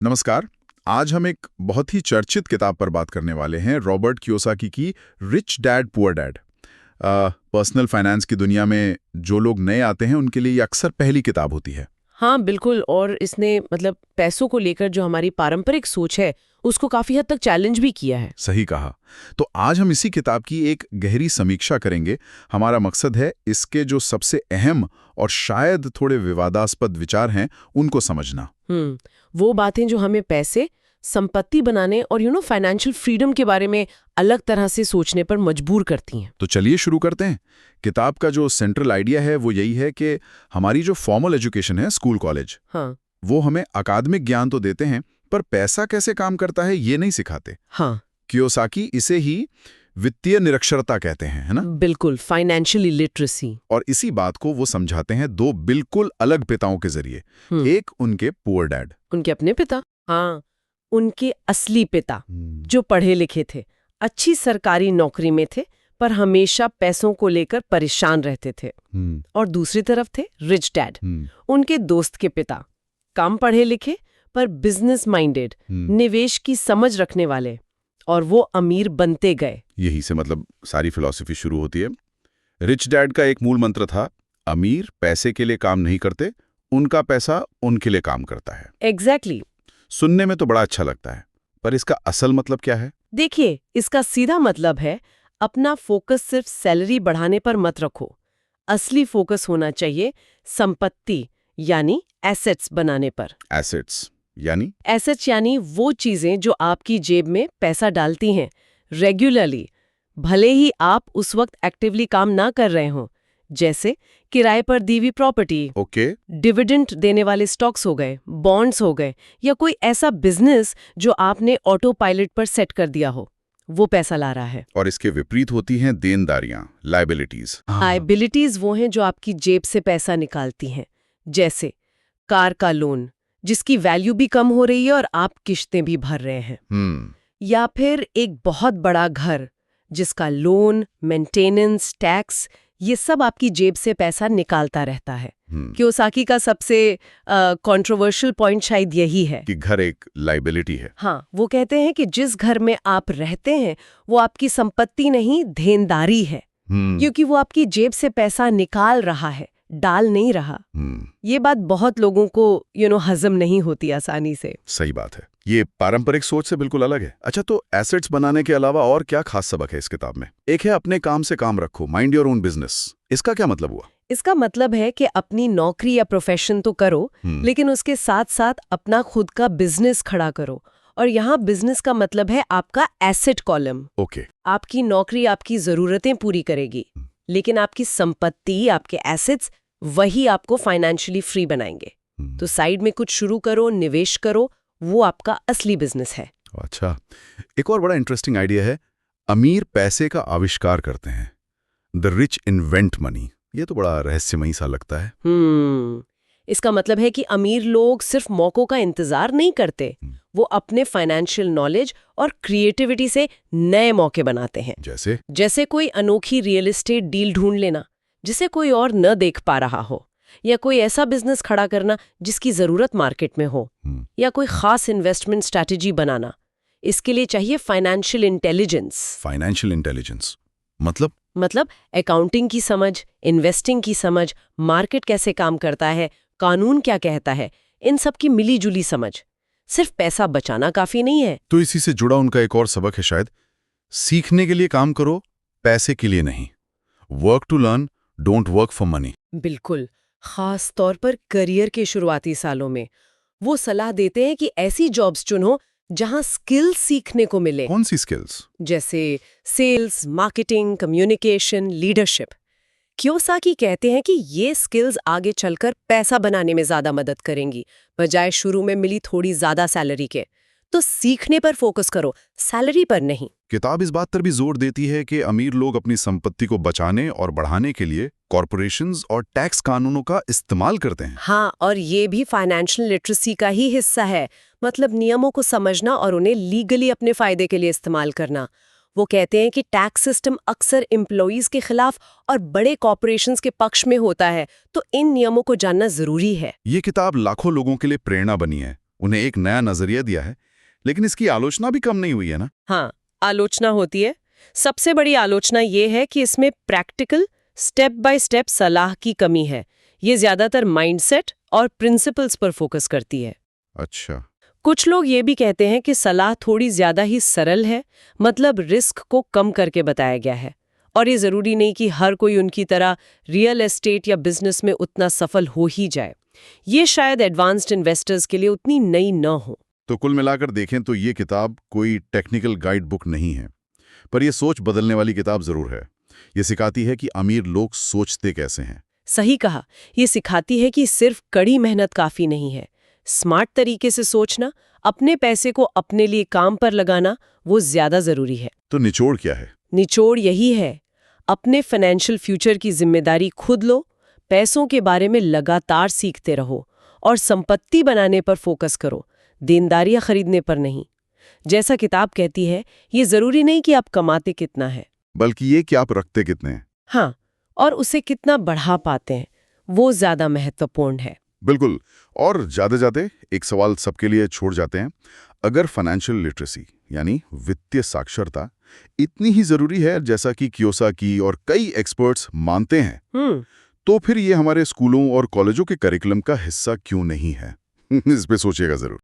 नमस्कार। आज हम एक बहुत ही चर्चित किताब पर बात करने वाले हैं, रॉबर्ट कियोसाकी की rich dad poor dad. Personal finance की दुनिया में जो लोग नए आते हैं उनके लिए ये अक्सर पहली किताब होती है। हाँ बिल्कुल। और इसने पैसों को लेकर जो हमारी पारंपरिक सोच है उसको काफी हद तक चैलेंज भी किया है। सही कहा। तो आज हम इसी किताब की एक गहरी समीक्षा करेंगे। हमारा मकसद है इसके जो सबसे अहम और शायद थोड़े विवादास्पद विचार हैं उनको समझना। वो बातें जो हमें पैसे, संपत्ति बनाने और फाइनेंशियल फ्रीडम के बारे में अलग तरह से सोचने पर मजबूर करती हैं। तो चलिए शुरू करते हैं। किताब का जो सेंट्रल आइडिया है वो यही है कि हमारी जो फॉर्मल एजुकेशन है, स्कूल कॉलेज, हाँ वो हमें अकादमिक ज्ञान तो देते हैं पर पैसा कैसे काम करता है ये नहीं सिखाते। हाँ कियोसाकी इसे ही वित्तीय निरक्षरता कहते हैं, है ना? बिल्कुल, फाइनेंशियल इलिटरेसी। और इसी बात को वो समझाते हैं दो बिल्कुल अलग पिताओं के जरिए। एक उनके पुअर डैड, उनके अपने पिता, हाँ, उनके असली पिता जो पढ़े लिखे थे, अच्छी सरकारी नौकरी में थे पर हमेशा पैसों को लेकर परेशान रहते थे। और दूसरी तरफ थे रिच डैड, उनके दोस्त के पिता, कम पढ़े लिखे पर बिजनेस माइंडेड, निवेश की समझ रखने वाले, और वो अमीर बनते गए। यही से सारी फिलॉसफी शुरू होती है। रिच डैड का एक मूल मंत्र था, अमीर पैसे के लिए काम नहीं करते, उनका पैसा उनके लिए काम करता है। एग्जैक्टली। सुनने में तो बड़ा अच्छा लगता है, पर इसका असल मतलब क्या है? देखिए, इसका सीधा मतलब है अपना फोकस सिर्फ सैलरी बढ़ाने पर मत रखो। असली फोकस होना चाहिए संपत्ति यानी एसेट्स बनाने पर। एसेट्स यानी? एसेट्स यानी वो चीजें जो आपकी जेब में पैसा डालती हैं रेगुलरली, भले ही आप उस वक्त एक्टिवली काम ना कर रहे हों, जैसे किराए पर दी हुई प्रॉपर्टी, ओके, डिविडेंड देने वाले स्टॉक्स हो गए, बॉन्ड्स हो गए, या कोई ऐसा बिजनेस जो आपने ऑटो पायलट पर सेट कर दिया हो, वो पैसा ला रहा है। और इसके विपरीत होती हैं देनदारियां, लायबिलिटीज। लायबिलिटीज वो हैं जो आपकी जेब से पैसा निकालती हैं, जैसे कार का लोन जिसकी वैल्यू भी कम हो रही है और आप किश्तें भी भर रहे हैं। या फिर एक बहुत बड़ा घर जिसका लोन, मेंटेनेंस, टैक्स, ये सब आपकी जेब से पैसा निकालता रहता है। कियोसाकी का सबसे कंट्रोवर्शियल पॉइंट शायद यही है कि घर एक लायबिलिटी है। हाँ, वो कहते हैं कि जिस घर में आप रहते हैं वो आपकी संपत्ति नहीं, देनदारी है, क्योंकि वो आपकी जेब से पैसा निकाल रहा है, डाल नहीं रहा। ये बात बहुत लोगों को हजम नहीं होती आसानी से। सही बात है, ये पारंपरिक सोच से बिल्कुल अलग है। अच्छा, तो एसेट्स बनाने के अलावा और क्या खास सबक है इस किताब में? एक है अपने काम से काम रखो, माइंड योर ओन बिजनेस। इसका क्या मतलब हुआ? इसका मतलब है कि अपनी नौकरी या प्रोफेशन तो करो, लेकिन उसके साथ साथ अपना खुद का बिजनेस खड़ा करो। और यहाँ बिजनेस का मतलब है आपका एसेट कॉलम। ओके। आपकी नौकरी आपकी जरूरतें पूरी करेगी, लेकिन आपकी संपत्ति, आपके एसेट्स, वही आपको फाइनेंशियली फ्री बनाएंगे। तो साइड में कुछ शुरू करो, निवेश करो, वो आपका असली बिजनेस है। अच्छा, एक और बड़ा इंटरेस्टिंग आइडिया है, अमीर पैसे का आविष्कार करते हैं, द रिच इन्वेंट मनी। ये तो बड़ा रहस्यमयी सा लगता है। इसका मतलब है कि अमीर लोग सिर्फ मौकों का इंतजार नहीं करते, वो अपने फाइनेंशियल नॉलेज और क्रिएटिविटी से नए मौके बनाते हैं। जैसे कोई अनोखी रियल एस्टेट डील ढूंढ लेना जिसे कोई और न देख पा रहा हो, या कोई ऐसा बिजनेस खड़ा करना जिसकी जरूरत मार्केट में हो, या कोई खास इन्वेस्टमेंट स्ट्रैटेजी बनाना। इसके लिए चाहिए फाइनेंशियल इंटेलिजेंस। फाइनेंशियल इंटेलिजेंस मतलब अकाउंटिंग की समझ, इन्वेस्टिंग की समझ, मार्केट कैसे काम करता है, कानून क्या कहता है, इन सब की मिली जुली समझ। सिर्फ पैसा बचाना काफी नहीं है। तो इसी से जुड़ा उनका एक और सबक है शायद, सीखने के लिए काम करो, पैसे के लिए नहीं। Work to learn, don't work for money. बिल्कुल, खास तौर पर करियर के शुरुआती सालों में वो सलाह देते हैं कि ऐसी जॉब्स चुनो जहां स्किल्स सीखने को मिले। कौन सी स्किल्स? जैसे sales, marketing, communication, leadership. Kiyosaki कहते हैं कि ये स्किल्स आगे चलकर पैसा बनाने में ज्यादा मदद करेंगी, बजाय शुरू में मिली थोड़ी ज्यादा सैलरी के। तो सीखने पर फोकस करो, सैलरी पर नहीं। किताब इस बात पर भी जोर देती है कि अमीर लोग अपनी संपत्ति को बचाने और बढ़ाने के लिए कॉर्पोरेशंस और टैक्स कानूनों का इस्तेमाल करते हैं। हाँ, और ये भी फाइनेंशियल लिटरेसी का ही हिस्सा है, मतलब नियमों को समझना और उन्हें लीगली अपने फायदे के लिए इस्तेमाल करना। वो कहते हैं कि टैक्स सिस्टम अक्सर एम्प्लॉइज के खिलाफ और बड़े कॉर्पोरेशंस के पक्ष में होता है, तो इन नियमों को जानना जरूरी है। ये किताब लाखों लोगों के लिए प्रेरणा बनी है, उन्हें एक नया नजरिया दिया है, लेकिन इसकी आलोचना भी कम नहीं हुई है ना? हाँ, आलोचना होती है। सबसे बड़ी आलोचना ये है कि इसमें प्रैक्टिकल स्टेप बाय स्टेप सलाह की कमी है। ये ज्यादातर माइंडसेट और प्रिंसिपल्स पर फोकस करती है। अच्छा। कुछ लोग ये भी कहते हैं कि सलाह थोड़ी ज्यादा ही सरल है, मतलब रिस्क को कम करके बताया गया है। और ये जरूरी नहीं कि हर कोई उनकी तरह रियल एस्टेट या बिजनेस में उतना सफल हो ही जाए। ये शायद एडवांस्ड इन्वेस्टर्स के लिए उतनी नई न हो। तो कुल मिलाकर देखें तो ये किताब कोई टेक्निकल गाइड बुक नहीं है, पर यह सोच बदलने वाली किताब जरूर है। ये सिखाती है कि अमीर लोग सोचते कैसे हैं। सही कहा। ये सिखाती है कि सिर्फ कड़ी मेहनत काफी नहीं है। स्मार्ट तरीके से सोचना, अपने पैसे को अपने लिए काम पर लगाना, वो ज्यादा जरूरी है। तो निचोड़ क्या है? निचोड़ यही है, अपने फाइनेंशियल फ्यूचर की जिम्मेदारी खुद लो, पैसों के बारे में लगातार सीखते रहो और संपत्ति बनाने पर फोकस करो, देनदारियां खरीदने पर नहीं। जैसा किताब कहती है, ये जरूरी नहीं कि आप कमाते कितना है, बल्कि ये कि आप रखते कितने हैं। हाँ, और उसे कितना बढ़ा पाते हैं, वो ज्यादा महत्वपूर्ण है। बिल्कुल। और जाते जाते एक सवाल सबके लिए छोड़ जाते हैं। अगर फाइनेंशियल लिटरेसी यानी वित्तीय साक्षरता इतनी ही जरूरी है जैसा कि कियोसाकी और कई एक्सपर्ट्स मानते हैं, तो फिर ये हमारे स्कूलों और कॉलेजों के करिकुलम का हिस्सा क्यों नहीं है? इस पे सोचिएगा जरूर।